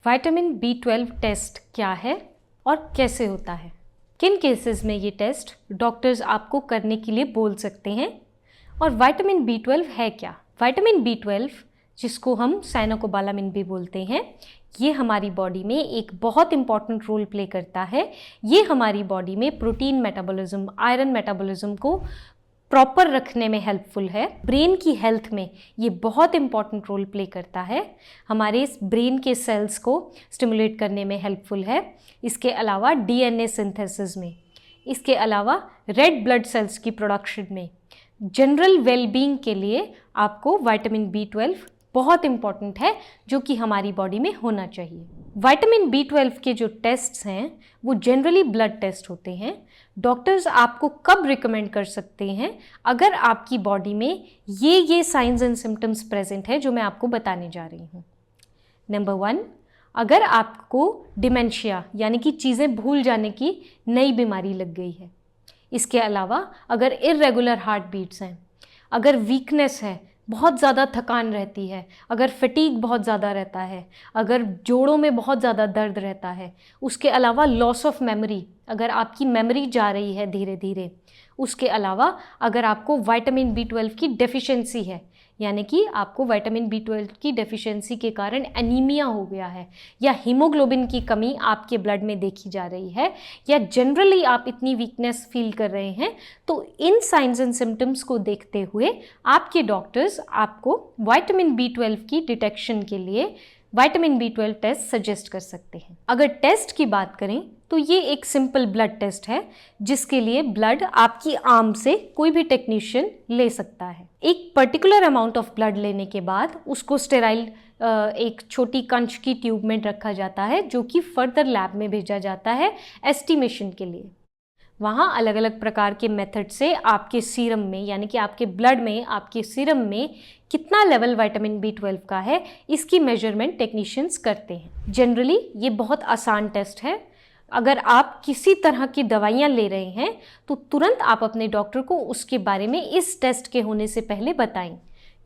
Vitamin B12 test क्या है और कैसे होता है? किन केसेस में ये टेस्ट डॉक्टर्स आपको करने के लिए बोल सकते हैं? और विटामिन B12 है क्या? विटामिन B12 जिसको हम साइनोकोबालामिन भी बोलते हैं, ये हमारी बॉडी में एक बहुत इंपॉर्टेंट रोल प्ले करता है। ये हमारी बॉडी में प्रोटीन मेटाबॉलिज्म, आयरन मेटाबॉलिज्म को प्रॉपर रखने में हेल्पफुल है। ब्रेन की हेल्थ में ये बहुत इंपॉर्टेंट रोल प्ले करता है। हमारे इस ब्रेन के सेल्स को स्टिमुलेट करने में हेल्पफुल है। इसके अलावा DNA सिंथेसिस में, इसके अलावा रेड ब्लड सेल्स की प्रोडक्शन में, जनरल वेलबींग के लिए आपको विटामिन B12 बहुत इंपॉर्टेंट है, जो कि हमारी बॉडी में होना चाहिए। विटामिन B12 के जो टेस्ट्स हैं वो जनरली ब्लड टेस्ट होते हैं। डॉक्टर्स आपको कब रिकमेंड कर सकते हैं? अगर आपकी बॉडी में ये साइंस एंड सिम्टम्स प्रेजेंट है जो मैं आपको बताने जा रही हूँ। नंबर 1, अगर आपको डिमेंशिया यानी कि चीज़ें भूल जाने की नई बीमारी लग गई है। इसके अलावा अगर इर्रेगुलर हार्ट बीट्स हैं, अगर वीकनेस है, बहुत ज़्यादा थकान रहती है, अगर फटीग बहुत ज़्यादा रहता है, अगर जोड़ों में बहुत ज़्यादा दर्द रहता है, उसके अलावा लॉस ऑफ मेमोरी, अगर आपकी मेमोरी जा रही है धीरे धीरे, उसके अलावा अगर आपको विटामिन B12 की डेफिशिएंसी है, यानी कि आपको विटामिन B12 की डेफिशिएंसी के कारण एनीमिया हो गया है, या हीमोग्लोबिन की कमी आपके ब्लड में देखी जा रही है, या जनरली आप इतनी वीकनेस फील कर रहे हैं, तो इन साइंस एंड सिम्टम्स को देखते हुए आपके डॉक्टर्स आपको विटामिन B12 की डिटेक्शन के लिए विटामिन B12 टेस्ट सजेस्ट कर सकते हैं। अगर टेस्ट की बात करें तो ये एक सिंपल ब्लड टेस्ट है, जिसके लिए ब्लड आपकी आर्म से कोई भी टेक्नीशियन ले सकता है। एक पर्टिकुलर अमाउंट ऑफ ब्लड लेने के बाद उसको स्टेराइल एक छोटी कंच की ट्यूब में रखा जाता है, जो कि फर्दर लैब में भेजा जाता है एस्टिमेशन के लिए। वहाँ अलग अलग प्रकार के मेथड से आपके सीरम में, यानी कि आपके ब्लड में, आपके सीरम में कितना लेवल विटामिन B12 का है, इसकी मेजरमेंट टेक्नीशियंस करते हैं। जनरली ये बहुत आसान टेस्ट है। अगर आप किसी तरह की दवाइयाँ ले रहे हैं तो तुरंत आप अपने डॉक्टर को उसके बारे में इस टेस्ट के होने से पहले बताएं,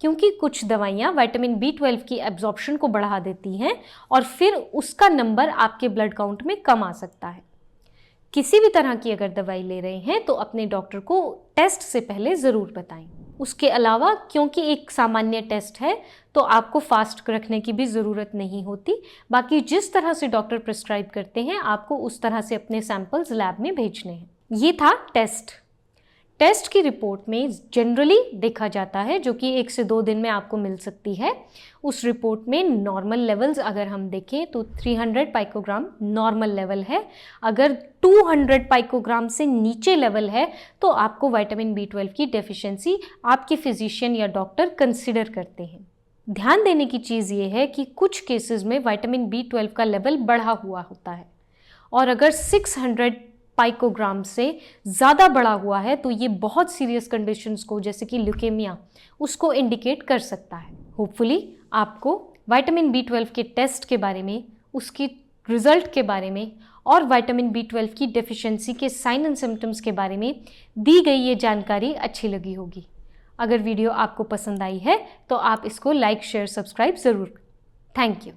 क्योंकि कुछ दवाइयाँ विटामिन B12 की एब्जॉर्प्शन को बढ़ा देती हैं और फिर उसका नंबर आपके ब्लड काउंट में कम आ सकता है। किसी भी तरह की अगर दवाई ले रहे हैं तो अपने डॉक्टर को टेस्ट से पहले ज़रूर बताएं। उसके अलावा क्योंकि एक सामान्य टेस्ट है तो आपको फास्ट रखने की भी ज़रूरत नहीं होती। बाकी जिस तरह से डॉक्टर प्रिस्क्राइब करते हैं आपको उस तरह से अपने सैंपल्स लैब में भेजने हैं। ये था टेस्ट की रिपोर्ट में जनरली देखा जाता है, जो कि 1 से 2 दिन में आपको मिल सकती है। उस रिपोर्ट में नॉर्मल लेवल्स अगर हम देखें तो 300 पाइकोग्राम नॉर्मल लेवल है। अगर 200 पाइकोग्राम से नीचे लेवल है तो आपको विटामिन B12 की डेफिशिएंसी आपके फिजिशियन या डॉक्टर कंसिडर करते हैं। ध्यान देने की चीज़ ये है कि कुछ केसेस में विटामिन B12 का लेवल बढ़ा हुआ होता है, और अगर 600 पाइकोग्राम से ज़्यादा बढ़ा हुआ है तो ये बहुत सीरियस कंडीशंस को, जैसे कि ल्यूकेमिया, उसको इंडिकेट कर सकता है। होपफुली आपको विटामिन B12 के टेस्ट के बारे में, उसकी रिजल्ट के बारे में और विटामिन B12 की डेफिशिएंसी के साइन एंड सिम्टम्स के बारे में दी गई ये जानकारी अच्छी लगी होगी। अगर वीडियो आपको पसंद आई है तो आप इसको लाइक, शेयर, सब्सक्राइब ज़रूर। Thank you.